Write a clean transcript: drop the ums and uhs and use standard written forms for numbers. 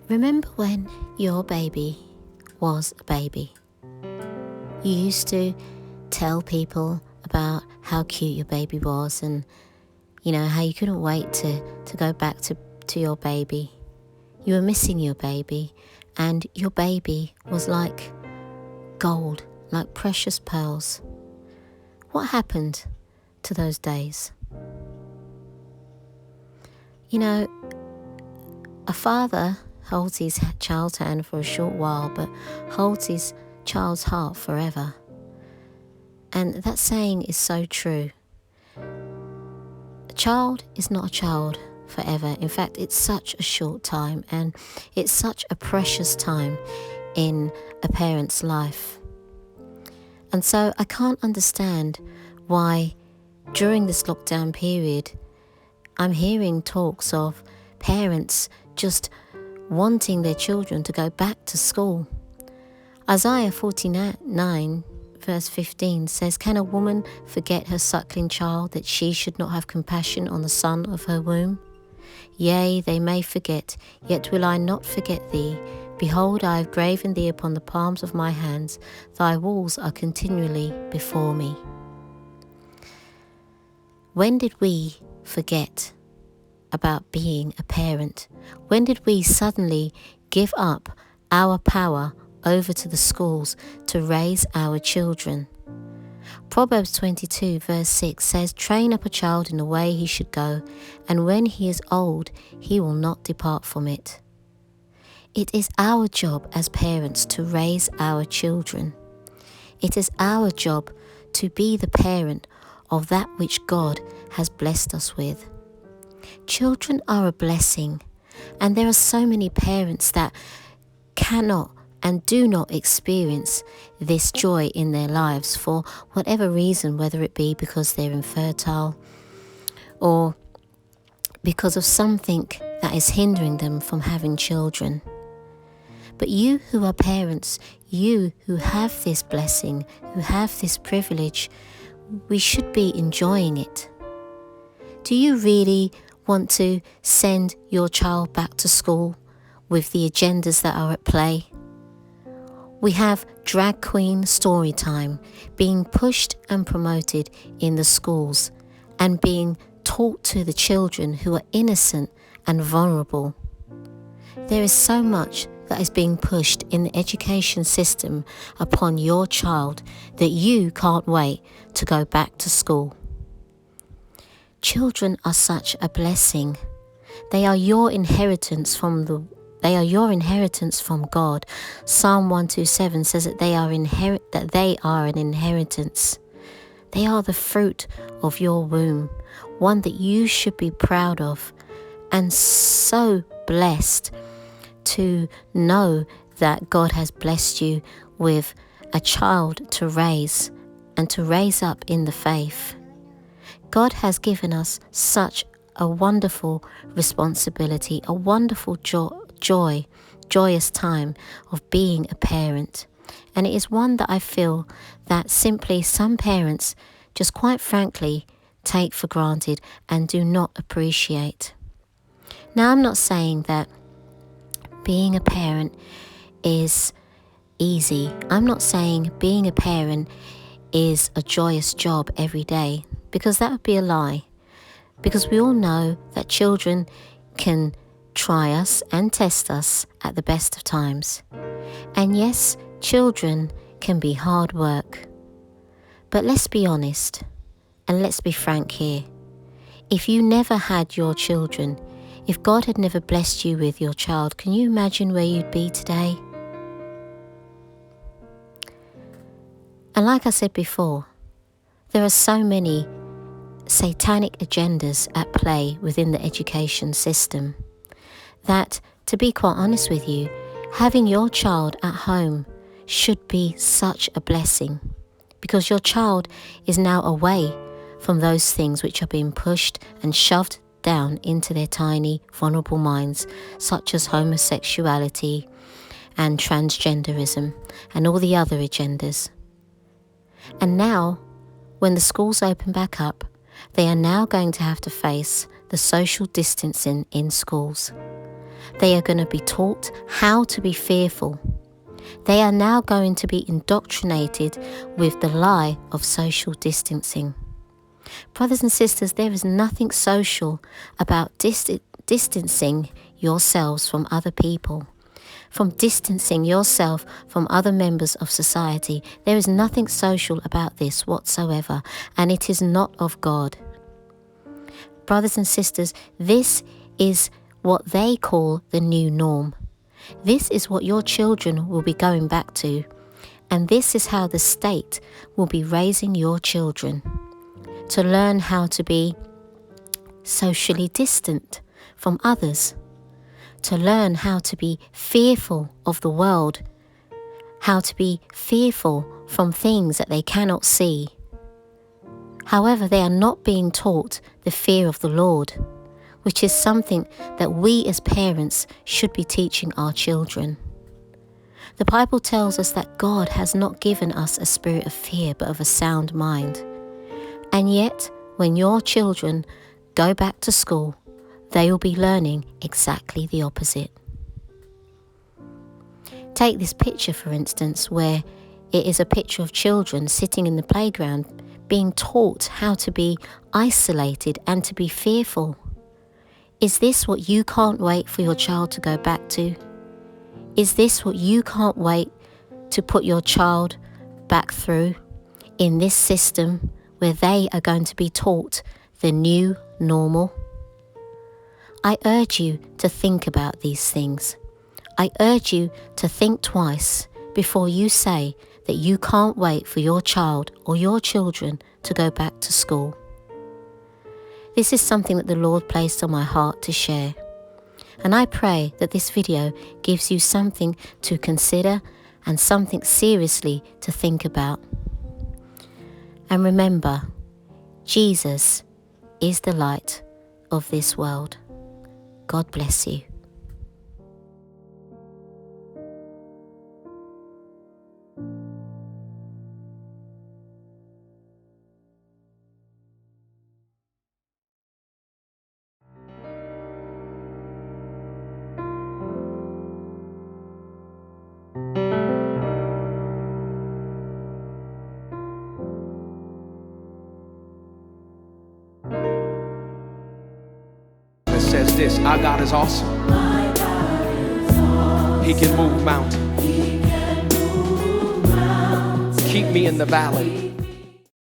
Remember when your baby was a baby? You used to tell people about how cute your baby was and, how you couldn't wait to go back to your baby. You were missing your baby, and your baby was like gold, like precious pearls. What happened to those days? A father holds his child's hand for a short while, but holds his child's heart forever. And that saying is so true. A child is not a child forever. In fact, it's such a short time, and it's such a precious time in a parent's life. And so I can't understand why during this lockdown period I'm hearing talks of parents just wanting their children to go back to school. Isaiah 49 verse 15 says, "Can a woman forget her suckling child, that she should not have compassion on the son of her womb? Yea, they may forget, yet will I not forget thee. Behold, I have graven thee upon the palms of my hands. Thy walls are continually before me." When did we forget about being a parent? When did we suddenly give up our power over to the schools to raise our children? Proverbs 22 verse 6 says, "Train up a child in the way he should go, and when he is old, he will not depart from it." It is our job as parents to raise our children. It is our job to be the parent of that which God has blessed us with. Children are a blessing, and there are so many parents that cannot and do not experience this joy in their lives for whatever reason, whether it be because they're infertile or because of something that is hindering them from having children. But you who are parents, you who have this blessing, who have this privilege, we should be enjoying it. Do you really want to send your child back to school with the agendas that are at play? We have drag queen story time being pushed and promoted in the schools and being taught to the children who are innocent and vulnerable. There is so much that is being pushed in the education system upon your child that you can't wait to go back to school. Children are such a blessing. They are your inheritance from God. Psalm 127 says that they are an inheritance. They are the fruit of your womb, one that you should be proud of, and so blessed to know that God has blessed you with a child to raise and to raise up in the faith. God has given us such a wonderful responsibility, a wonderful joyous time of being a parent. And it is one that I feel that simply some parents just quite frankly take for granted and do not appreciate. Now, I'm not saying that being a parent is easy. I'm not saying being a parent is a joyous job every day, because that would be a lie. Because we all know that children can try us and test us at the best of times. And yes, children can be hard work. But let's be honest and let's be frank here. If you never had your children, if God had never blessed you with your child, can you imagine where you'd be today? And like I said before, there are so many satanic agendas at play within the education system that, to be quite honest with you, having your child at home should be such a blessing, because your child is now away from those things which are being pushed and shoved down into their tiny, vulnerable minds, such as homosexuality and transgenderism and all the other agendas. And now, when the schools open back up, they are now going to have to face the social distancing in schools. They are going to be taught how to be fearful. They are now going to be indoctrinated with the lie of social distancing. Brothers and sisters, there is nothing social about distancing yourselves from other people, from distancing yourself from other members of society. There is nothing social about this whatsoever, and it is not of God. Brothers and sisters, this is what they call the new norm. This is what your children will be going back to, and this is how the state will be raising your children, to learn how to be socially distant from others, to learn how to be fearful of the world, how to be fearful from things that they cannot see. However, they are not being taught the fear of the Lord, which is something that we as parents should be teaching our children. The Bible tells us that God has not given us a spirit of fear, but of a sound mind. And yet, when your children go back to school, they will be learning exactly the opposite. Take this picture, for instance, where it is a picture of children sitting in the playground being taught how to be isolated and to be fearful. Is this what you can't wait for your child to go back to? Is this what you can't wait to put your child back through in this system where they are going to be taught the new normal? I urge you to think about these things. I urge you to think twice before you say that you can't wait for your child or your children to go back to school. This is something that the Lord placed on my heart to share. And I pray that this video gives you something to consider and something seriously to think about. And remember, Jesus is the light of this world. God bless you. It says this: our God is awesome. He can move mountains. Keep me in the valley